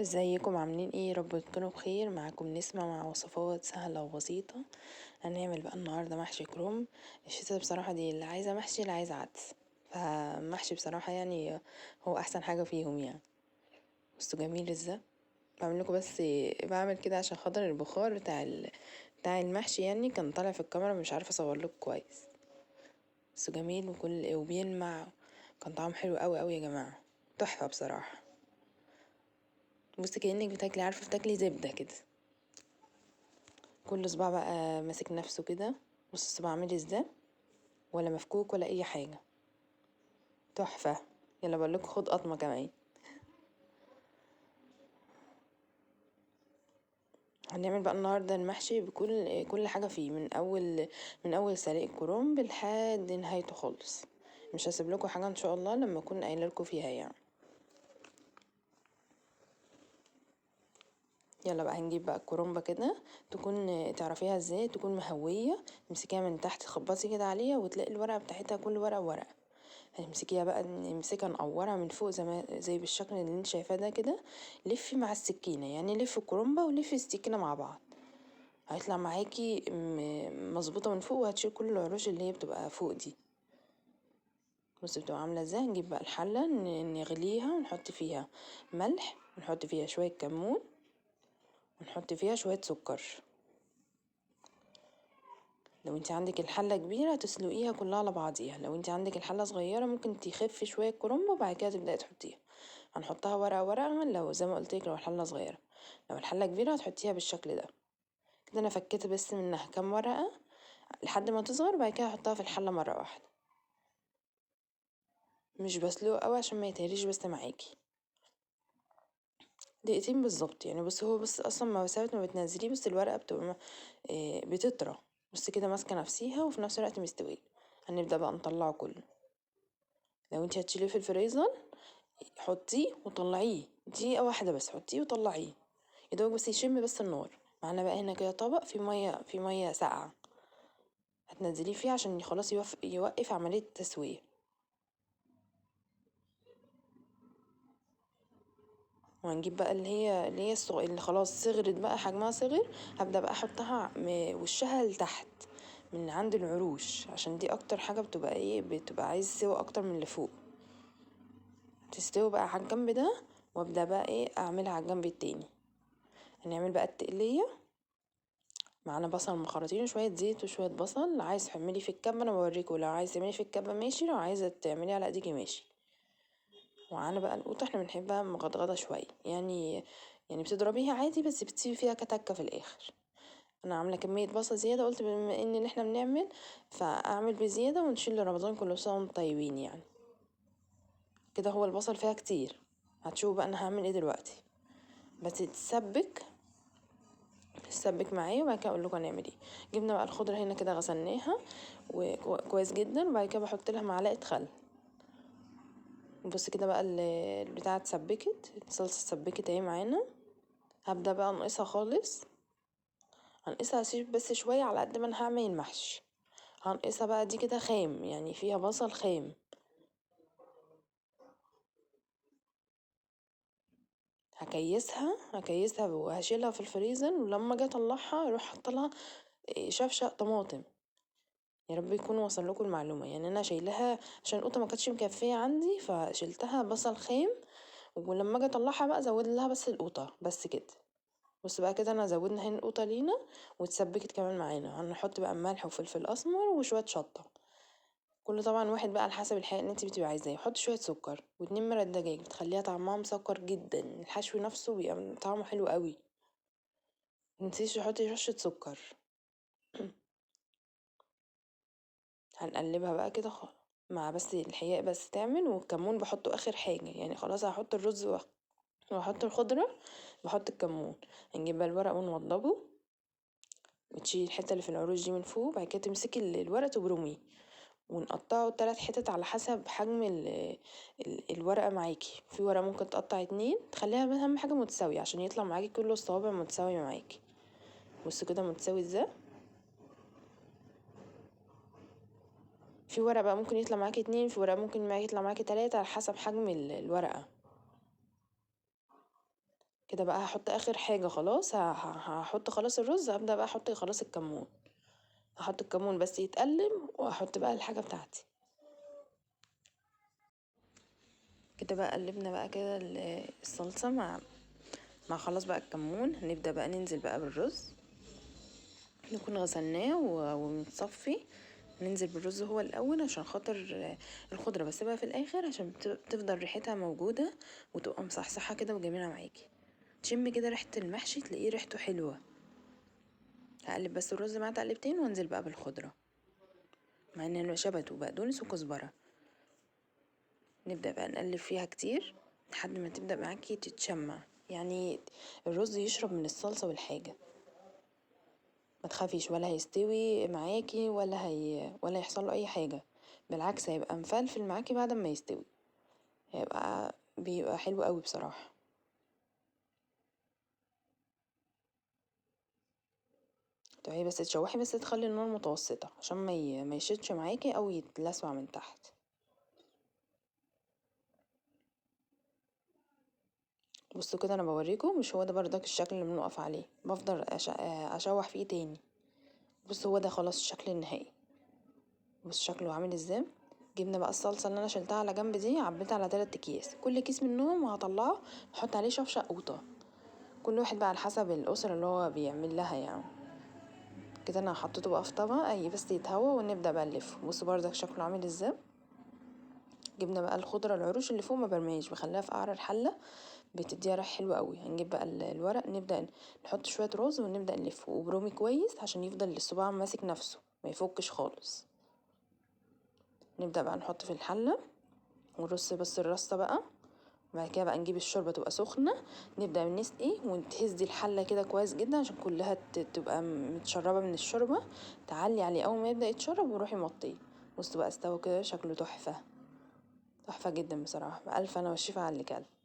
ازيكم عاملين ايه؟ يا رب تكونوا بخير. معاكم نسمة مع وصفات سهلة وبسيطة. هنعمل بقى النهاردة محشي كرنب. الشتا بصراحة دي اللي عايزة محشي اللي عايزة عدس، فمحشي بصراحة يعني هو احسن حاجة فيهم يعني. بصوا جميل ازاي بعملكوا، بس بعمل كده عشان خاطر البخار بتاع المحشي يعني كان طالع في الكاميرا، مش عارفة اصورلكوا كويس. بس جميل وبيلمع، كان طعمه حلو قوي قوي يا جماعة، تحفة بصراحة. بصي كأنك بتاكلي، عارفة بتاكلي زبدة كده. كل صباع بقى ماسك نفسه كده. بص الصباع عامل ازاي، ولا مفكوك ولا اي حاجة، تحفة. يلا بقولك خد قطمة كمان. هنعمل بقى النهاردة المحشي بكل حاجة فيه، من اول سلق الكرنب لحد نهايته خالص. مش هسيب لكم حاجة ان شاء الله لما اكون قايله لكم فيها يعني. يلا بقى هنجيب بقى الكرنبة كده، تكون تعرفيها ازاي، تكون مهوية. تمسكيها من تحت تخبطي كده عليها وتلاقي الورقة بتاعتها كل ورقة ورقة. هتمسكيها بقى، نمسكها نقورها من فوق زي بالشكل اللي انت شايفاه ده كده. لفي مع السكينة، يعني لفي الكرنبة ولفي السكينة مع بعض، هيطلع معاكي مظبوطة من فوق، وهتشيل كل العروش اللي هي بتبقى فوق دي. بصي بتبقى عاملة ازاي. نجيب بقى الحلة نغليها ونحط فيها ملح، ونحط فيها شوية كمون، ونحط فيها شوية سكر. لو انت عندك الحلة كبيرة تسلقيها كلها على بعضيها، لو انت عندك الحلة صغيرة ممكن تخفي شوية كرنبة وبعد كده تبدأي تحطيها. هنحطها ورقة ورقة لو زي ما قلتلك، لو الحلة صغيرة. لو الحلة كبيرة هتحطيها بالشكل ده كده. انا فكيت بس منها كام ورقة لحد ما تصغر، بعد كده هحطها في الحلة مرة واحدة. مش بسلقه قوي عشان ما يتهريش بس معاكي. دقيقتين بالظبط يعني. بس هو بس اصلا ما ساعة ما بتنزليه بس الورقة بتبقى بتطرى. بس كده ماسكة نفسيها وفي نفس الوقت مستوية. هنبدأ بقى نطلعه كله. لو انت هتشيليه في الفريزر حطيه وطلعيه دقيقة واحدة بس، حطيه وطلعيه يدوب بس يشم بس النار. معانا بقى هنا كده طبق فيه مية ساقعة، هتنزليه فيه عشان خلاص يوقف عملية التسوية. وهنجيب بقى اللي خلاص صغرت بقى، حجمها صغر. هبدأ بقى احطها وشها لتحت من عند العروش، عشان دي اكتر حاجة بتبقى عايز سوا اكتر من اللي فوق. تستوي بقى على الجنب ده، وابدأ بقى اعملها على الجنب التاني. هنعمل بقى التقلية. معانا بصل مخرطين وشوية زيت وشوية بصل. عايز تعملي في الكبة انا بوريكوا، لو عايز تعملي في الكبة ماشي، لو عايزة تعملي على ايديكي ماشي. ومعانا بقى القوطة، احنا بنحبها مغطغطة شوية يعني بتضربيها عادي بس بتسيبي فيها كتكة في الاخر. انا عاملة كمية بصل زيادة، قلت بما ان احنا بنعمل فاعمل بزيادة ونشيل رمضان كله سنة وانتم طيبين يعني. كده هو البصل فيها كتير. هتشوفوا بقى انا هعمل ايه دلوقتي، بس تسبك معايا وبعد كده اقول لكم هنعمل ايه. جبنا بقى الخضره هنا كده غسلناها وكويس جدا، وبعد كده بحط لها معلقه خل. بص كده بقى البتاعه اتسبكت، الصلصه اتسبكت اهي معانا. هبدا بقى انقصها خالص. هنقصها اسيب بس شويه على قد ما انا هعمل المحشي. هنقصها بقى دي كده خام، يعني فيها بصل خام. هكيسها وهشيلها في الفريزر، ولما اجي اطلعها اروح حاطلها شفشق طماطم. يا رب يكون وصل لكم المعلومة. يعني انا شايلها عشان القطة ما كانتش مكفية عندي، فشلتها بصل خام. ولما اجي اطلعها بقى ازود لها بس القوطة بس كده. بص بقى كده انا زودنا هنا القوطة لينا واتسبكت كمان معانا. هنحط بقى ملح وفلفل اسمر وشوية شطة. كل طبعا واحد بقى على حسب الحاجة اللي انت بتبقي عايزاه. حط شوية سكر واتنين مرق دجاج، بتخليها طعمها مسكر جدا. الحشو نفسه بيبقى طعمه حلو قوي. متنسيش تحطي رشة سكر. هنقلبها بقى كده مع بس الحياء بس تعمل. والكمون بحطه اخر حاجة يعني. خلاص هحط الرز وهحط الخضرة، بحط الكمون. هنجيب بقى الورق ونوضبه، وتشيلي الحتة اللي في العروش دي من فوق. بعد كده تمسكي الورق تبرميه، ونقطعه 3 حتت على حسب حجم الورقة معاكي. في ورقة ممكن تقطع 2، تخليها اهم حاجة متساوية عشان يطلع معاكي كله الصوابع متساوية معاكي. بص كده متساوي ازاي. في ورقة بقى ممكن يطلع معاكي 2، في ورقة ممكن يطلع معاكي 3 على حسب حجم الورقة. كده بقى هحط اخر حاجة خلاص، هحط خلاص الرز، هبدأ بقى احط خلاص الكمون، هحط الكمون بس يتقلب واحط بقى الحاجة بتاعتي. كده بقى قلبنا بقى كده الصلصة مع خلاص بقى الكمون. هنبدأ بقى ننزل بقى بالرز، نكون غسلناه ومتصفي. ننزل بالرز هو الاول عشان خاطر الخضره بسيبها في الاخر عشان تفضل ريحتها موجوده وتبقى مصحصحه كده وجميله معاكي. تشم كده ريحه المحشي تلاقيه ريحته حلوه. هقلب بس الرز مع تقلبتين وانزل بقى بالخضره، مع ان شبت وبقدونس وكزبره. نبدا بقى نقلب فيها كتير لحد ما تبدا معاكي تتشمع، يعني الرز يشرب من الصلصه والحاجه. ما تخافيش، ولا هيستوي معاكي ولا يحصل له اي حاجه، بالعكس هيبقى مفلفل معاكي بعد ما يستوي، بيبقى حلو قوي بصراحه. تقعدي بس تشوحي، بس تخلي النار متوسطه عشان ما يشدش معاكي او يتلسع من تحت. بصوا كده انا بوريكم، مش هو ده بردك الشكل اللي بنقف عليه، بفضل اشوح فيه تاني. بصوا هو ده خلاص الشكل النهائي. بص شكله عامل ازاي. جبنا بقى الصلصه اللي انا شلتها على جنب دي، عبيتها على 3 اكياس، كل كيس منهم وهطلعه احط عليه شفشق قوطه، كل واحد بقى على حسب الاسره اللي هو بيعمل لها يعني. كده انا حطيته بقى في طبق اي بس يتهوى، ونبدا بقى نلفه. بصوا بردك شكله عامل ازاي. جبنا بقى الخضره العروش اللي فوق ما برميش، بخليها في قعر الحله، بتديها ريحه حلوه قوي. هنجيب بقى الورق، نبدا نحط شويه رز ونبدا نلفه وبرومي كويس عشان يفضل الصباع ماسك نفسه ما يفكش خالص. نبدا بقى نحط في الحله ونرص بس الرصه بقى. بعد كده بقى نجيب الشوربه تبقى سخنه، نبدا نسقي وتهزي الحله كده كويس جدا عشان كلها تبقى متشربه من الشوربه. تعلي عليه اول ما يبدا يتشرب وروحي مطيه. بصوا بقى استوى كده، شكله تحفه، تحفه جدا بصراحه. بألف انا والشفا على اللي كل.